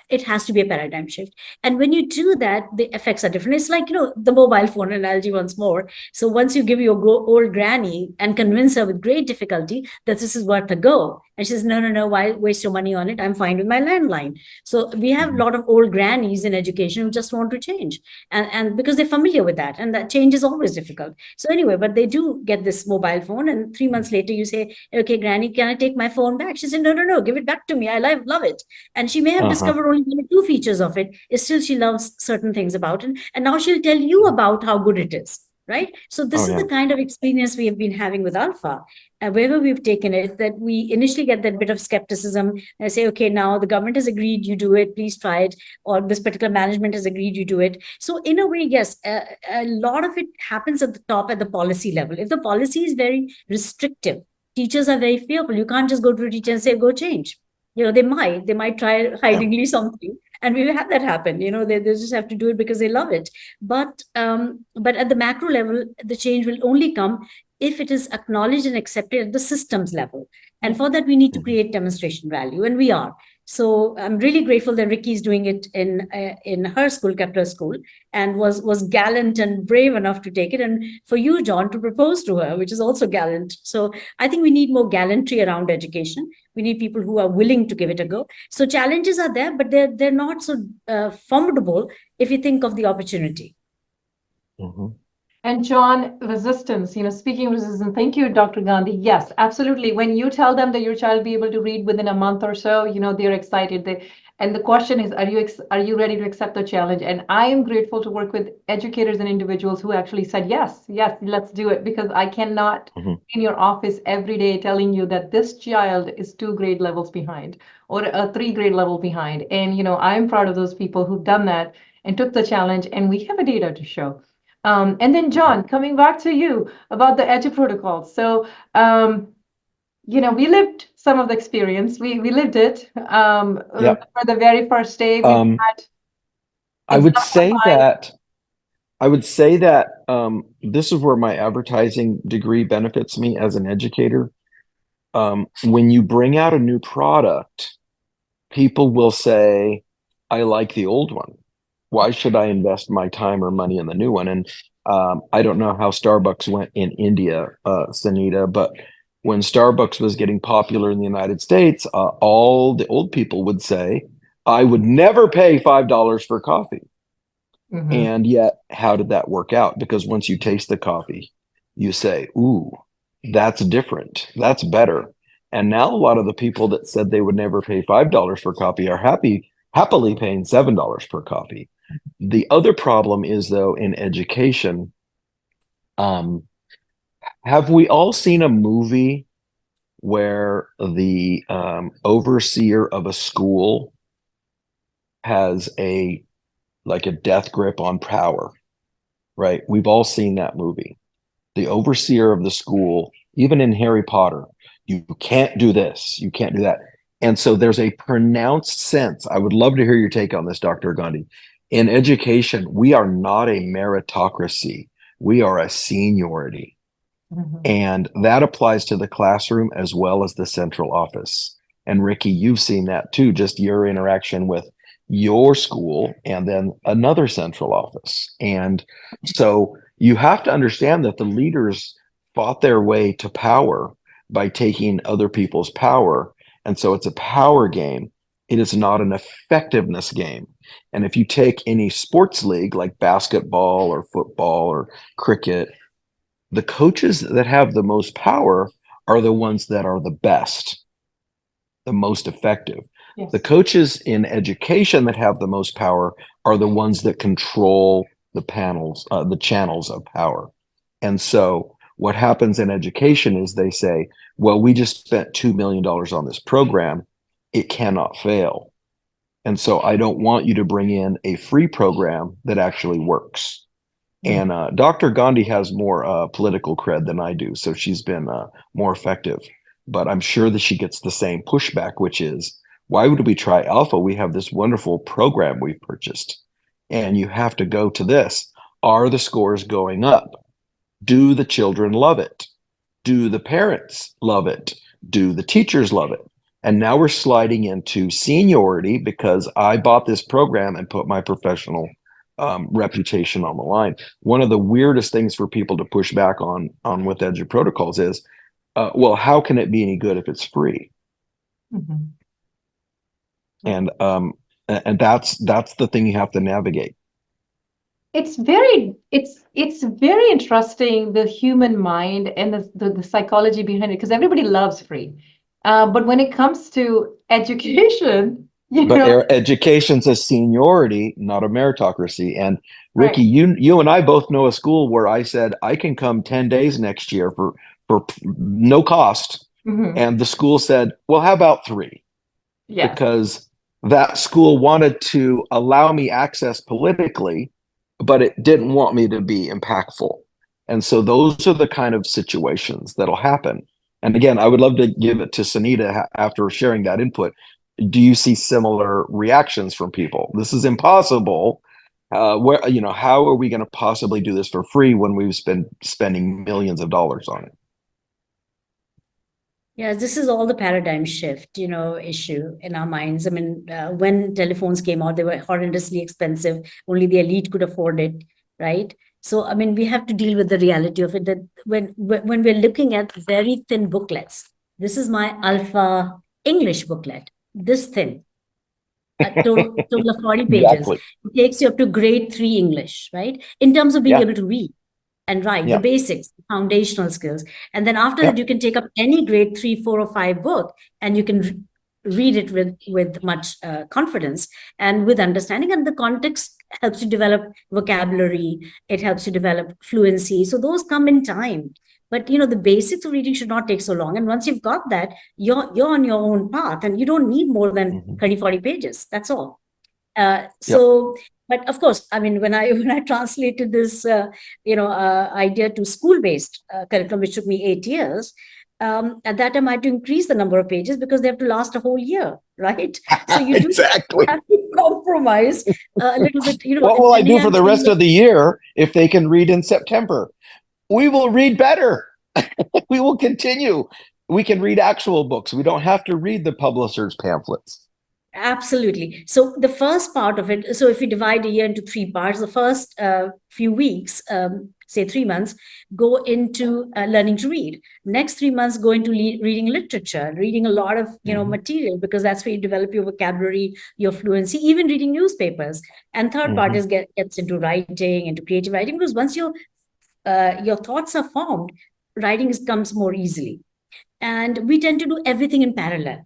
it has to be a paradigm shift? And when you do that, the effects are different. It's like, the mobile phone analogy once more. So, once you give your old granny and convince her with great difficulty that this is worth a go, and she says, no, no, no, why waste your money on it? I'm fine with my landline. So we have a Mhm. lot of old grannies in education who just want to change. And because they're familiar with that, and that change is always difficult. So anyway, but they do get this mobile phone, and 3 months later you say, okay, granny, can I take my phone back? She said, no, no, no, give it back to me. I love it. And she may have Uh-huh. discovered only 1 or 2 features of it. Still, she loves certain things about it. And now she'll tell you about how good it is. right? So Oh this is yeah. the kind of experience we have been having with Alpha. Wherever we've taken it, that we initially get that bit of skepticism and say, okay, now the government has agreed, you do it, please try it, or this particular management has agreed, you do it. So in a way, yes, a lot of it happens at the top, at the policy level. If the policy is very restrictive, teachers are very fearful. You can't just go to a teacher and say, go change. They might try Yeah. hidingly something, and we've had that happen. They just have to do it because they love it. But at the macro level, the change will only come if it is acknowledged and accepted at the systems level. And for that, we need to Mhm. create demonstration value, and we are. So I'm really grateful that Rickie is doing it in her school, Kepler School, and was gallant and brave enough to take it, and for you, John, to propose to her, which is also gallant. So I think we need more gallantry around education. We need people who are willing to give it a go. So challenges are there, but they're not so formidable if you think of the opportunity. Mhm. And John, resistance, speaking of resistance, thank you, Dr. Gandhi. Yes, absolutely. When you tell them that your child will be able to read within a month or so, they're excited. And the question is, are you ready to accept the challenge? And I am grateful to work with educators and individuals who actually said, yes, yes, let's do it, because I cannot Mhm. in your office every day telling you that this child is 2 grade levels behind or a 3 grade level behind. And, I'm proud of those people who've done that and took the challenge, and we have a data to show. And then, Mhm. John, coming back to you about the Edu protocols. So, we lived some of the experience. We lived it. Yep. For the very first day, we Um, had I would exam say time. that I would say that this is where my advertising degree benefits me as an educator. When you bring out a new product, people will say, I like the old one. Why should I invest my time or money in the new one? And I don't know how Starbucks went in India, Sanita, but when Starbucks was getting popular in the United States, all the old people would say, I would never pay $5 for coffee. Mhm. And yet, how did that work out? Because once you taste the coffee, you say, ooh, that's different. That's better. And now a lot of the people that said they would never pay $5 for coffee are happily paying $7 per coffee. The other problem is though in education, um, have we all seen a movie where the overseer of a school has a like a death grip on power, right? We've all seen that movie. The overseer of the school, even in Harry Potter, you can't do this, you can't do that. And so there's a pronounced sense. I would love to hear your take on this, Dr. Gandhi. In education, we are not a meritocracy, we are a seniority. Mhm. And that applies to the classroom as well as the central office. And Rickie, you've seen that too, just your interaction with your school and then another central office. And so you have to understand that the leaders fought their way to power by taking other people's power. And so it's a power game. It is not an effectiveness game. And if you take any sports league like basketball or football or cricket, the coaches that have the most power are the ones that are the best, the most effective. The Yes. coaches in education that have the most power are the ones that control the channels of power. And so what happens in education is they say, well, we just spent $2 million on this program. It cannot fail. And so I don't want you to bring in a free program that actually works. Mhm. And Dr. Gandhi has more political cred than I do, so she's been more effective. But I'm sure that she gets the same pushback, which is, why would we try Alpha? We have this wonderful program we've purchased, and you have to go to this. Are the scores going up? Do the children love it? Do the parents love it? Do the teachers love it? And now we're sliding into seniority because I bought this program and put my professional reputation on the line. One of the weirdest things for people to push back on with Edu Protocols is, well, how can it be any good if it's free? Mhm. And that's the thing you have to navigate. It's very interesting, the human mind and the psychology behind it, because everybody loves free. But when it comes to education, You But know, education's a seniority, not a meritocracy. And Rickie, right. you and I both know a school where I said I can come 10 days next year for no cost. Hmm. And the school said, well, how about 3? Yes. Because that school wanted to allow me access politically, but it didn't want me to be impactful. And so those are the kind of situations that'll happen. And again, I would love to give it to Sanita after sharing that input. Do you see similar reactions from people? This is impossible. Where how are we going to possibly do this for free when we've been spending millions of dollars on it? Yeah, this is all the paradigm shift, issue in our minds. I mean, when telephones came out, they were horrendously expensive. Only the elite could afford it, right? So, I mean, we have to deal with the reality of it. That when we're looking at very thin booklets, this is my Alpha English booklet, this thin, a total of 40 pages. Exactly. It takes you up to grade 3 English, right? In terms of being Yeah. able to read and write the Yeah. basics, foundational skills. And then after Yeah. that, you can take up any grade 3, 4, or 5 book, and you can read it with much confidence and with understanding. And the context helps you develop vocabulary. It helps you develop fluency. So those come in time. But the basics of reading should not take so long. And once you've got that, you're on your own path, and you don't need more than Mhm. 30, 40 pages. That's all. Yep. So, but of course, I mean, when I when I translated this, idea to school-based curriculum, which took me 8 years, at that time I had to increase the number of pages because they have to last a whole year, right? So you do Exactly. have to compromise a little bit, What will I and do here for I'm the saying, rest look, of the year if they can read in September? We will read better. We will continue. We can read actual books. We don't have to read the publisher's pamphlets. absolutely. So the first part of it, so if we divide a year into 3 parts, the first few weeks, say 3 months, go into learning to read. Next 3 months go into reading literature, reading a lot of Mhm. material, because that's where you develop your vocabulary, your fluency, even reading newspapers. And third part Mhm. is gets into writing, into creative writing, because once your thoughts are formed, writing comes more easily. And we tend to do everything in parallel,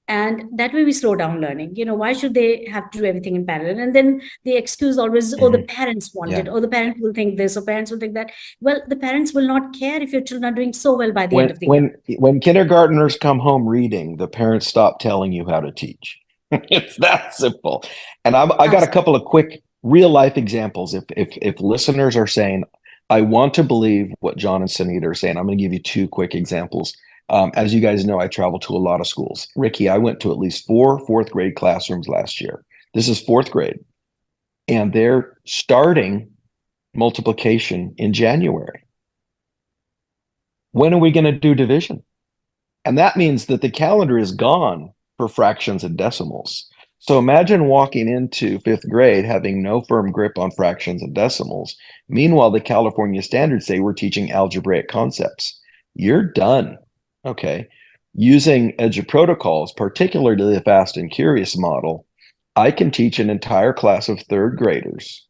and that way we slow down learning. Why should they have to do everything in parallel? And then the excuse always, oh, the Mhm. parents want Yeah. it, or the parents will think this, or parents will think that. Well, the parents will not care if your children are doing so well by the end When of the year. when when kindergartners come home reading, the parents stop telling you how to teach. It's that simple. And I got a Absolutely. couple of quick real life examples. If listeners are saying, I want to believe what John and Sunita are saying, I'm going to give you 2 quick examples. As you guys know, I travel to a lot of schools. Rickie, I went to at least 4 fourth grade classrooms last year. This is fourth grade, and they're starting multiplication in January. When are we going to do division? And that means that the calendar is gone for fractions and decimals. So imagine walking into 5th grade having no firm grip on fractions and decimals. Meanwhile, the California standards say we're teaching algebraic concepts. You're done. Okay. Using Edu Protocols, particularly the fast and curious model, I can teach an entire class of 3rd graders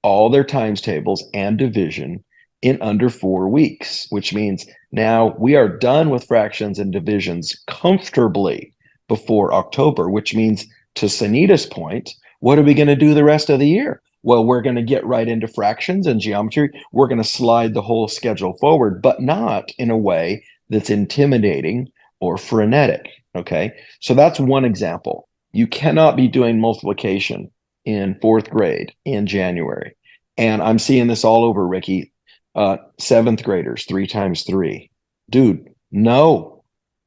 all their times tables and division in under 4 weeks, which means now we are done with fractions and divisions comfortably before October, which means, to Sanita's point, what are we going to do the rest of the year? Well, we're going to get right into fractions and geometry. We're going to slide the whole schedule forward, but not in a way that's intimidating or frenetic. Okay. So that's one example. You cannot be doing multiplication in 4th grade in January. And I'm seeing this all over, Rickie. 7th graders, 3 times 3. Dude, no,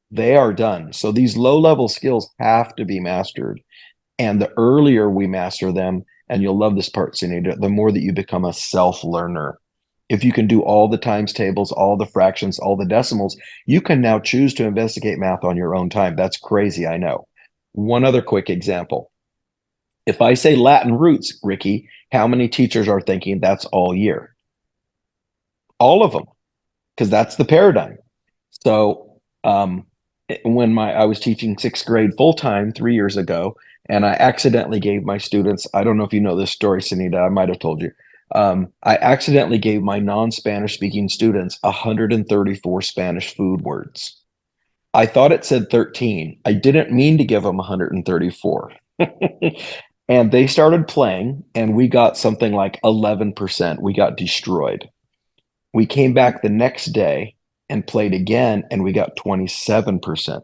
they are done. So these low level skills have to be mastered. And the earlier we master them, and you'll love this part, Sunita, the more that you become a self learner. If you can do all the times tables, all the fractions, all the decimals, you can now choose to investigate math on your own time. That's crazy, I know. One other quick example. If I say Latin roots, Rickie, how many teachers are thinking that's all year? All of them, because that's the paradigm. So when I was teaching 6th grade full time 3 years ago, and I accidentally gave my students, I don't know if you know this story, Sunita, I might have told you. I accidentally gave my non-Spanish speaking students 134 Spanish food words. I thought it said 13. I didn't mean to give them 134. And they started playing, and we got something like 11%. We got destroyed. We came back the next day and played again, and we got 27%.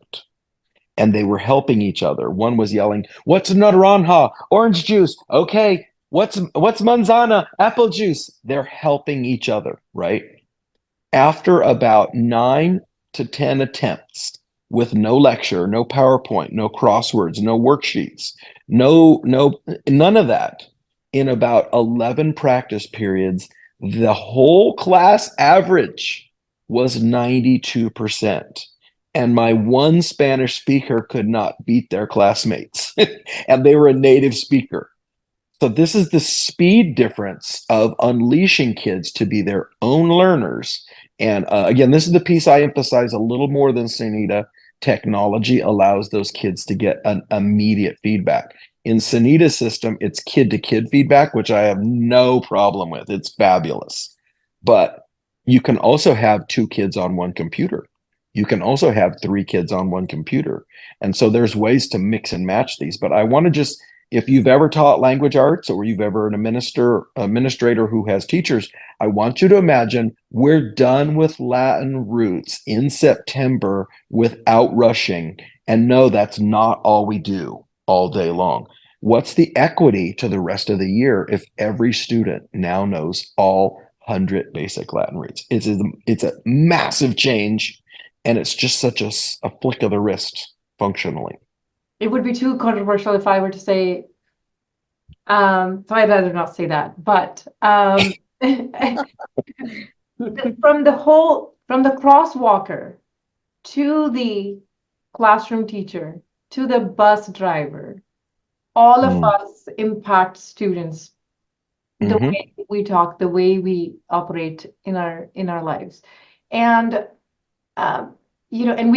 And they were helping each other. One was yelling, "What's naranja? Orange juice." Okay, what's manzana? Apple juice. They're helping each other, right? After about 9 to 10 attempts with no lecture, no PowerPoint, no crosswords, no worksheets, none of that, in about 11 practice periods, the whole class average was 92%. And my one Spanish speaker could not beat their classmates. And they were a native speaker. So this is the speed difference of unleashing kids to be their own learners. And again, this is the piece I emphasize a little more than Sunita. Technology allows those kids to get an immediate feedback. In Sunita's system, it's kid to kid feedback, which I have no problem with. It's fabulous. But you can also have 2 kids on one computer. You can also have 3 kids on one computer. And so there's ways to mix and match these. But I want to just, if you've ever taught language arts or you've ever an administrator who has teachers, I want you to imagine we're done with Latin roots in September without rushing. And no, that's not all we do all day long. What's the equity to the rest of the year if every student now knows all 100 basic Latin roots? It's a massive change, and it's just such a flick of the wrist functionally. It would be too controversial if I were to say, so I'd rather not say that, but from the crosswalker to the classroom teacher to the bus driver, all of us impact students the Mhm. way we talk, the way we operate in our lives. And and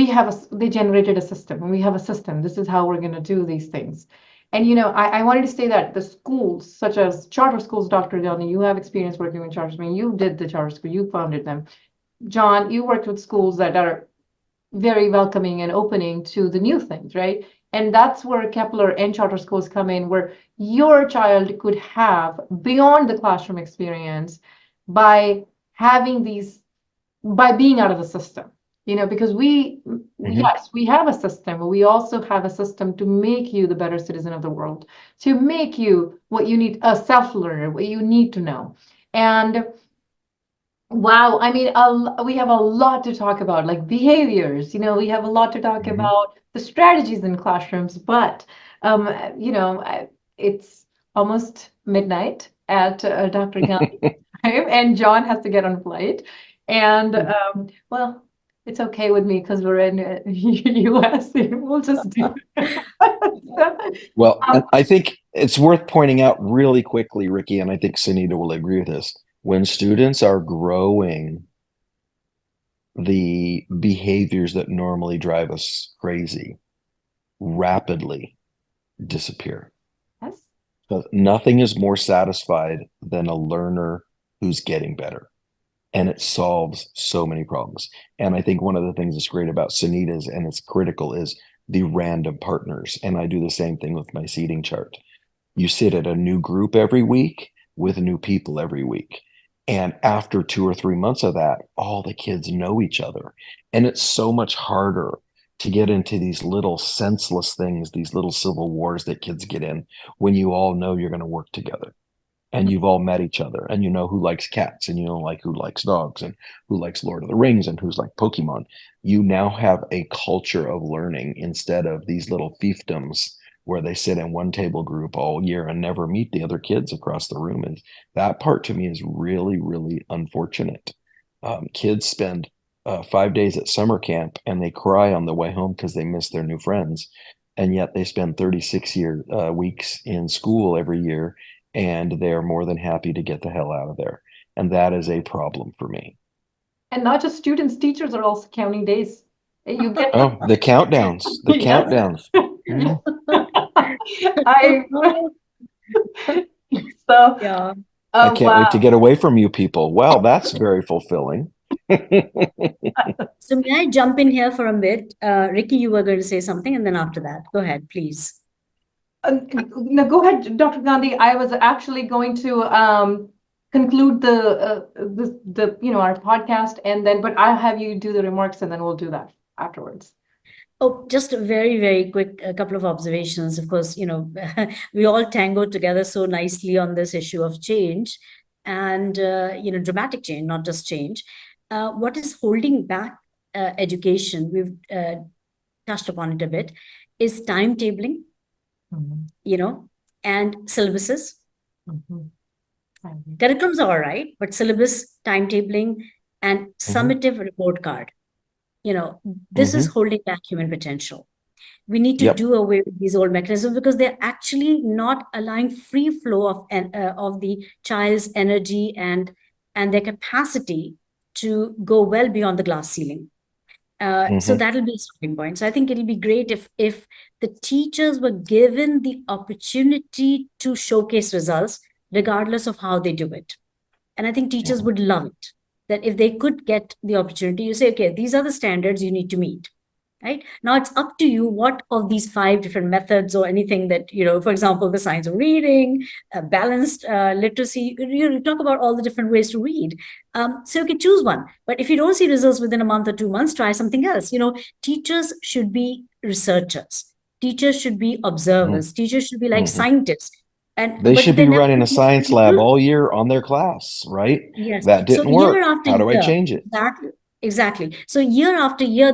they generated a system, and we have a system. This is how we're going to do these things. And I wanted to say that the schools, such as charter schools, Dr. Dhillon, you have experience working with charter schools. You did the charter school, you founded them. John, you worked with schools that are very welcoming and opening to the new things, right? And that's where Kepler and charter schools come in, where your child could have beyond the classroom experience by having these, by being out of the system. Because yes, we have a system, but we also have a system to make you the better citizen of the world, to make you what you need, a self-learner, what you need to know. And wow, I mean, we have a lot to talk about, like behaviors. We have a lot to talk about the strategies in classrooms, but it's almost midnight at Dr. Gandhi's time, and John has to get on a flight. And well, it's okay with me because we're in US. We'll just do it. Well, I think it's worth pointing out really quickly, Ricky, and I think Sunita will agree with this. When students are growing, the behaviors that normally drive us crazy rapidly disappear. Yes. So nothing is more satisfied than a learner who's getting better. And it solves so many problems. And I think one of the things that's great about Sunita's, and it's critical, is the random partners. And I do the same thing with my seating chart. You sit at a new group every week with new people every week. And after 2 or 3 months of that, all the kids know each other. And it's so much harder to get into these little senseless things, these little civil wars that kids get in when you all know you're going to work together and you've all met each other and you know who likes cats and you know like who likes dogs and who likes Lord of the Rings and who's like Pokemon. You now have a culture of learning instead of these little fiefdoms where they sit in one table group all year and never meet the other kids across the room. And that part to me is really, really unfortunate. Kids spend 5 days at summer camp and they cry on the way home because they miss their new friends. And yet they spend 36 weeks in school every year, and they're more than happy to get the hell out of there. And that is a problem for me. And not just students, teachers are also counting days. You get Oh, the countdowns, the yes. countdowns. Mhm. I so Yeah. I can't wait to wow. get away from you people. Well, that's very fulfilling. So may I jump in here for a bit? Ricky, you were going to say something, and then after that, go ahead, please. No, go ahead, Dr. Gandhi. I was actually going to conclude our podcast, and then, but I'll have you do the remarks, and then we'll do that afterwards. Oh, just a very, very quick couple of observations. Of course, we all tangoed together so nicely on this issue of change and, dramatic change, not just change. What is holding back education, we've touched upon it a bit, is timetabling, and syllabuses. Curriculums are all right, but syllabus, timetabling, and summative report card. This is holding back human potential. We need to Yep. do away with these old mechanisms because they're actually not allowing free flow of the child's energy and their capacity to go well beyond the glass ceiling. So that'll be a starting point. So I think it'll be great if the teachers were given the opportunity to showcase results, regardless of how they do it. And I think teachers would love it. That if they could get the opportunity, you say, okay, these are the standards you need to meet. Right now, it's up to you what of these 5 different methods or anything that, for example, the science of reading, balanced literacy, you talk about all the different ways to read. So you can choose one. But if you don't see results within a month or 2 months, try something else. Teachers should be researchers. Teachers should be observers. Teachers should be like scientists. They should be running a science lab all all year on their class, right? Yes. That So didn't year work. after How do I year, change it? exactly. So year after year,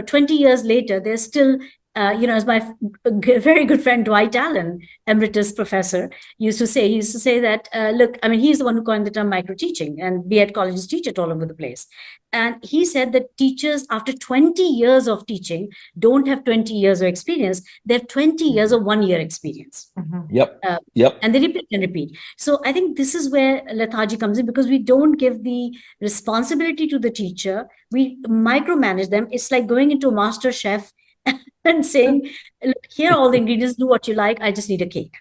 20 years later, they're still, as my very good friend Dwight Allen, emeritus professor, used to say, that, look, I mean, he's the one who coined the term micro teaching, and B.Ed colleges teach it all over the place. And he said that teachers, after 20 years of teaching, don't have 20 years of experience. They have 20 years of 1 year experience. Yep. And they repeat and repeat. So I think this is where lethargy comes in, because we don't give the responsibility to the teacher. We micromanage them. It's like going into a master chef and saying, look, here are all the ingredients, do what you like. I just need a cake.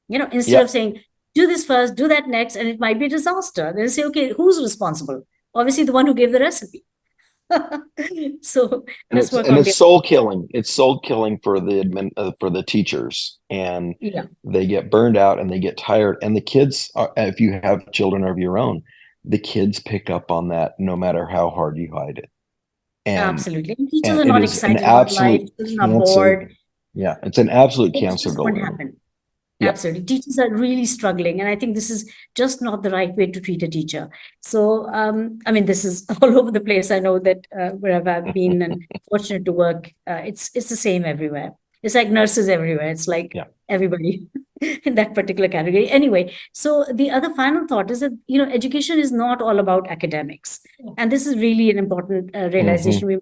Instead of saying, do this first, do that next, and it might be a disaster. Then say, okay, who's responsible? Obviously, the one who gave the recipe. So let's work on it's soul killing. It's soul killing for the teachers, and they get burned out and they get tired. And the kids, if you have children of your own, the kids pick up on that no matter how hard you hide it. And absolutely, and teachers are not excited about life. Children are bored. Yeah, it's an absolute cancer goal. Absolutely. Teachers are really struggling. And I think this is just not the right way to treat a teacher. So, I mean, this is all over the place. I know that wherever I've been and fortunate to work, it's the same everywhere. It's like nurses everywhere. It's like everybody in that particular category. Anyway, so the other final thought is that, education is not all about academics. And this is really an important realization.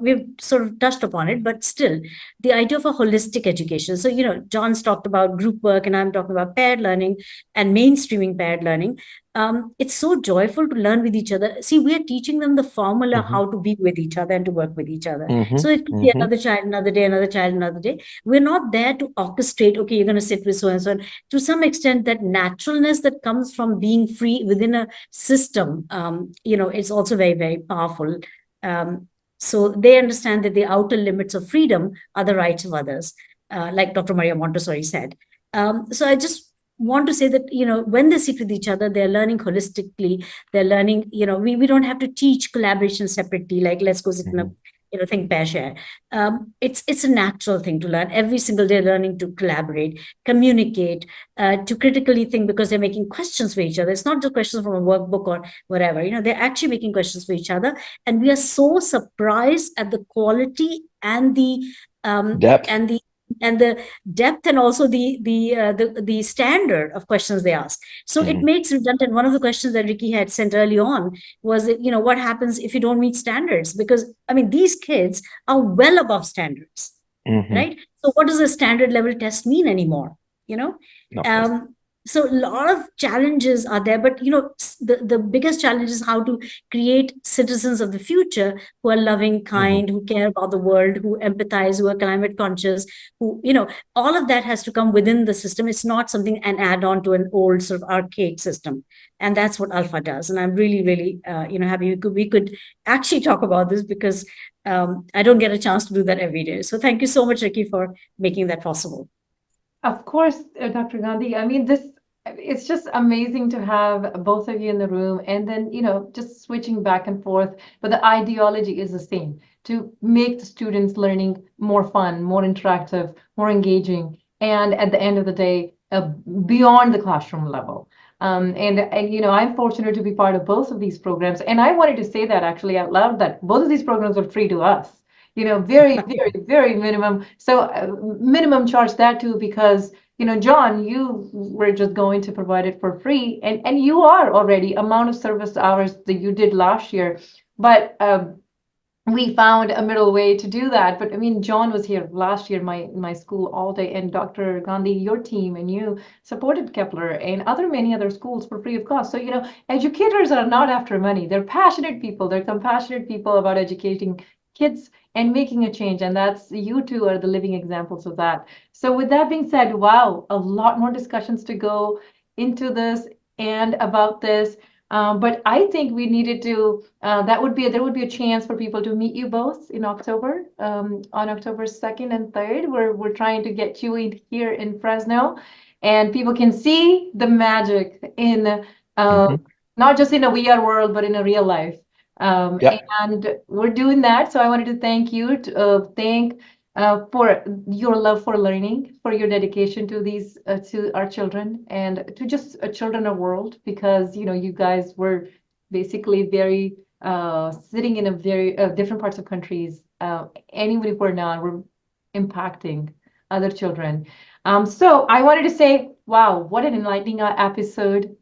We've sort of touched upon it, but still, the idea of a holistic education. So, John's talked about group work, and I'm talking about paired learning and mainstreaming paired learning. It's so joyful to learn with each other. See, we are teaching them the formula how to be with each other and to work with each other. So it could be another child, another day, another child, another day. We're not there to orchestrate, okay, you're going to sit with so and so. To some extent, that naturalness that comes from being free within a system, it's also very, very powerful. So they understand that the outer limits of freedom are the rights of others, like Dr. Maria Montessori said. So I just want to say that, when they sit with each other, they're learning holistically. They're learning, we don't have to teach collaboration separately, like let's go sit in a think, pair, share. It's a natural thing to learn. Every single day, learning to collaborate, communicate, to critically think, because they're making questions for each other. It's not just questions from a workbook or whatever. They're actually making questions for each other, and we are so surprised at the quality and the depth and the depth, and also the standard of questions they ask. So it makes redundant. One of the questions that Rickie had sent early on was that, what happens if you don't meet standards? Because, I mean, these kids are well above standards, right? So what does a standard level test mean anymore? So a lot of challenges are there, but the biggest challenge is how to create citizens of the future who are loving, kind, who care about the world, who empathize, who are climate conscious, who, all of that has to come within the system. It's not something an add-on to an old sort of archaic system. And that's what A.L.F.A does. And I'm really, really, happy we could actually talk about this, because I don't get a chance to do that every day. So thank you so much, Rickie, for making that possible. Of course, Dr. Gandhi. I mean, it's just amazing to have both of you in the room and then, just switching back and forth. But the ideology is the same to make the students' learning more fun, more interactive, more engaging, and at the end of the day, beyond the classroom level. And I'm fortunate to be part of both of these programs. And I wanted to say that actually out loud that both of these programs are free to us. Very, very, very minimum. So minimum charge that too, because John, you were just going to provide it for free, and you are already amount of service hours that you did last year, but we found a middle way to do that. But I mean, John was here last year, my school all day, and Dr. Gandhi, your team and you supported Kepler and many other schools for free of cost. So educators are not after money. They're passionate people. They're compassionate people about educating kids and making a change. And that's you two are the living examples of that. So with that being said, wow, a lot more discussions to go into this and about this. But I think we needed to, there would be a chance for people to meet you both in October, on October 2nd and 3rd. We're trying to get you in here in Fresno, and people can see the magic in, uh, Mhm. not just in a VR world, but in a real life. Yep. And we're doing that. So I wanted to thank you, thank for your love for learning, for your dedication to these to our children and to just children of world, because you guys were basically very sitting in a very different parts of countries. Anywhere we're now, we're impacting other children. So I wanted to say, wow, what an enlightening episode,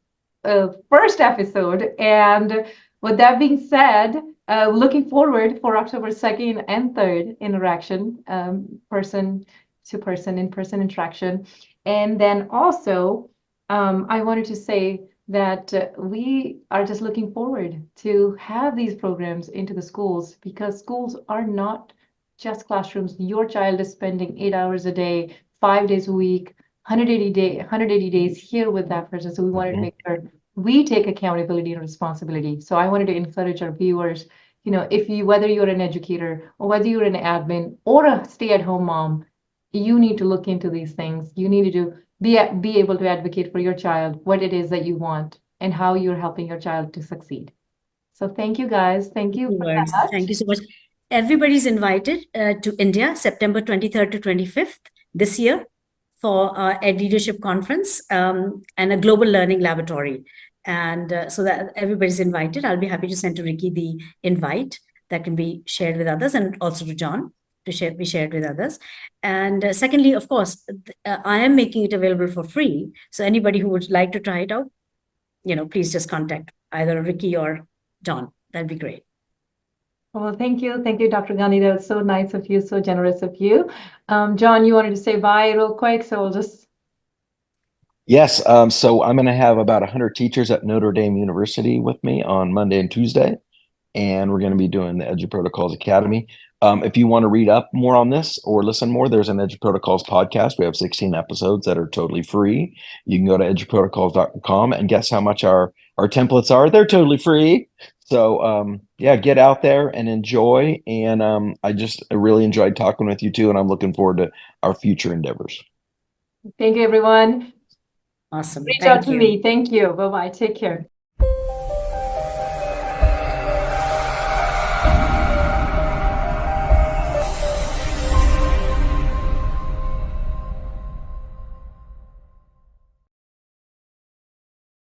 first episode. And with that being said, looking forward for October 2nd and 3rd interaction, person to person, in person interaction. And then also, I wanted to say that we are just looking forward to have these programs into the schools, because schools are not just classrooms. Your child is spending 8 hours a day, 5 days a week, 180 days here with that person. So we wanted to Mhm. make sure we take accountability and responsibility. So I wanted to encourage our viewers, if you, whether you're an educator or whether you're an admin or a stay-at-home mom, you need to look into these things. You need to be able to advocate for your child, what it is that you want and how you're helping your child to succeed. So thank you guys. Thank you for Words. that. Thank you so much. Everybody's invited to India, September 23rd to 25th this year for our Ed Leadership Conference and a global learning laboratory. And so that everybody's invited. I'll be happy to send to Rickie the invite that can be shared with others, and also to John to be shared with others. And secondly, of course, I am making it available for free. So anybody who would like to try it out, please just contact either Rickie or John. That'd be great. Well, thank you. Thank you, Dr. Gandhi. That was so nice of you, so generous of you. John, you wanted to say bye real quick, so we'll just. Yes. So I'm going to have about 100 teachers at Notre Dame University with me on Monday and Tuesday, and we're going to be doing the Edu Protocols Academy. If you want to read up more on this or listen more, there's an Edu Protocols podcast. We have 16 episodes that are totally free. You can go to eduprotocols.com and guess how much our templates are. They're totally free. So yeah, get out there and enjoy. And I really enjoyed talking with you too, and I'm looking forward to our future endeavors. Thank you, everyone. Awesome. Reach out Thank to you. me. Thank you. Bye bye. Take care.